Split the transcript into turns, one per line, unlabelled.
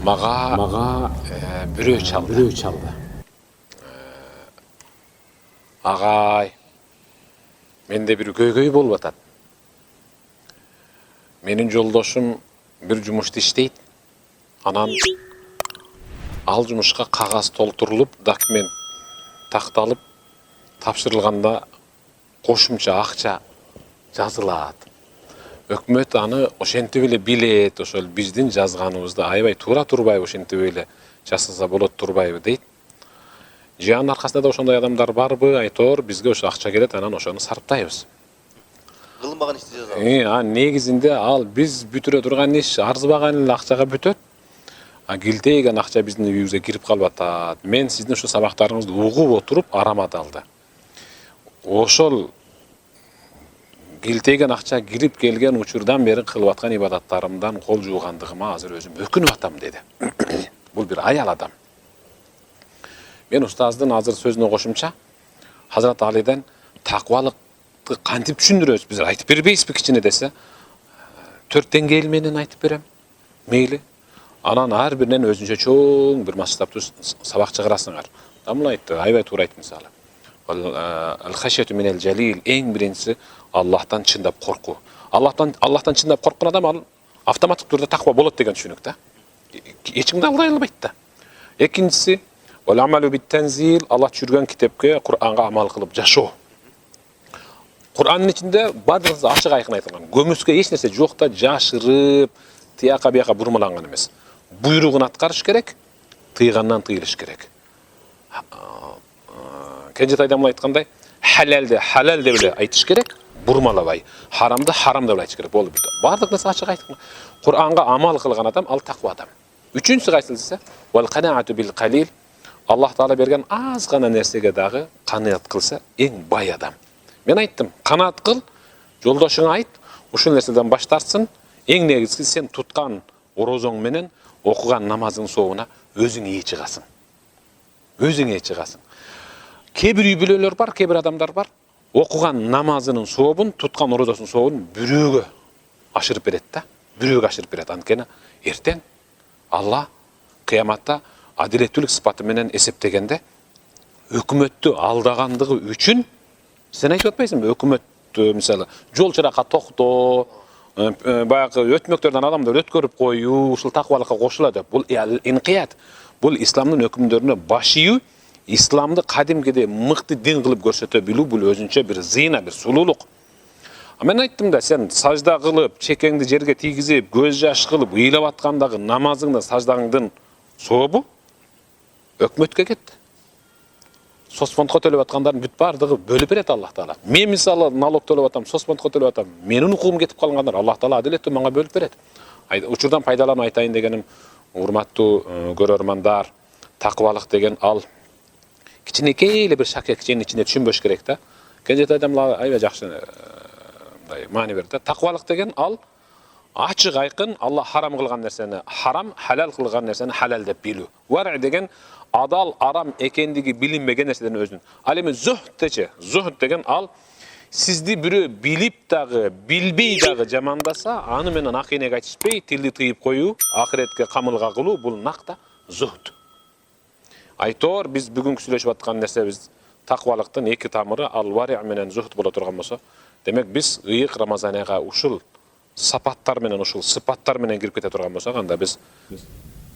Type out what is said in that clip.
Мага бирөө чалды. Агай, менде бир көйгөй болуп атат. Менин жолдошум бир жумушта иштейт. Анан ал жумушка кагаз толтурулуп, документ такталып, тапшырылганда кошумча акча жазылат. Өкмөт аны ошентип эле билет, ошол биздин жазганыбызды аябай туура турбайбы, ошентип эле жасаса болот турбайбы дейт. Жыяндын аркасында да ошондой адамдар барбы, айтор бизге ошо акча келет, анан ошону сарптайбыз.
Кылынбаган ишти жазабыз.
Негизинде ал биз бүтүрө турган иш арзыбаган эле акчага бүтөт. Килтейген акча биздин үйүбүзгө кирип калып атат. Мен сиздин ушул сабактарыңызды угуп отуруп арамадалды. Ошол килтейген акча кирип келген учурдан бери кылып аткан ибадаттарымдан кол жуугандыгыма азыр өзүм өкүнүп атам деди. Бул бир аял адам. Мен устаздын азыр сөзүнө кошумча, Хазрат Алиден таквалыкты кантип түшүндүрөбүз, биз айтып бербейсизби кичине десе, 4 деңгээл менен айтып берем. Мейли. Анан ар биринен өзүнчө чоң бир масштабтуу сабак чыгарасыңар. Амла айтты, аябай туура айтты мисалы. Ал-хашияту минал жалил, эң биринчиси Аллахтан чындап коркуу. Аллахтан чындап корккон адам ал автоматтык түрдө таква болот деген түшүнүк да. Эч кимди алдай албайт да. Экинчиси вал-амалу бит-танзил, Аллах түшүргөн китепке, Кур'анга амал кылып жашоо. Кур'андын ичинде бардыгы ачык айкын айтылган. Көмүскө эч нерсе жок да, жашырып, тияка бияка бурмаланган эмес. Буйругун аткарыш керек, тыйгандан тыйылыш керек. Кенжетай адамла айткандай, халалды халал деп эле айтыш керек, бурмалабай. Харамды харам деп айтыш керек. Болуп бүттү. Бардык нерсе ачык айтылган. Кур'анга амал кылган адам ал таква адам. Үчүнчүсү кайсы десе, вал канаату бил қалил. Аллах Таала берген аз гана нерсеге дагы канаат кылса эң бай адам. Мен айттым, канаат кыл, жолдошуңа айт, ушул нерседен баш тартсын. Эң негизгisi сен туткан орозоң менен окуган намазың соогуна өзүң ээ чыгасың. Өзүң ээ чыгасың. Кээ бир үй бүлөлөр бар, кээ бир адамдар бар. Окуган намазынын сообун, туткан орозосунун сообун бирөөгө ашырып берет да. Бирөөгө ашырып берет. Анткени эртең Алла кыяматта адилеттүүлүк сыпаты менен эсептегенде өкмөттү алдагандыгы үчүн сен айтып атпайсыңбы? Өкмөт мисалы жол чыракка токтоо, баягы өтмөктөрдөн адамдар өткөрүп коюу, ушул таквалыкка кошулат деп. Бул инкият. Бул исламдын өкүмдөрүнө баш ийүү, исламды кадимкидей мыкты дин кылып көрсөтө билүү, бул өзүнчө бир зыйна, бир сулуулук. Мен айттым да, сен сажда кылып, чекеңди жерге тийгизип, көз жаш кылып, ыйлап аткандагы намазыңды, саждаңдын сообу өкмөткө кетти. Соцфондко төлөп аткандардын бүт бардыгы бөлүп берет Аллах Таала. Мен мисалы налог төлөп атам, соцфондко төлөп атам. Менин укугум кетип калгандар Аллах Таала адилеттүү мага бөлүп берет. Учурдан пайдаланып айтайын дегеним, урматтуу көрөрмандар, таквалык деген ал кичинекей эле бир шакекченин ичинде түшүнбөш керек да. Кенжетай адамдар аябай жакшы маани берди. Таквалык деген ал ачык айкын Алла харам кылган нерсени харам, халал кылган нерсени халал деп билүү. Вара деген адал арам экендиги билинбеген нерседен өзүн. Ал эми зухдчы, зухд деген ал сизди бирөө билип дагы, билбей дагы жамандаса, аны менен ак энеге айтышпай, тилди тыйып коюу, ахиретке камылга кылуу, бул накта зухд. Айтор биз бүгүнкү сүйлөшүп аткан нерсебиз таквалыктын эки тамыры ал-вари' менен зухд боло турган болсо, демек биз ыйык Рамазанга ушул сапаттар менен, ушул сыпаттар менен кирип кете турган болсок, анда биз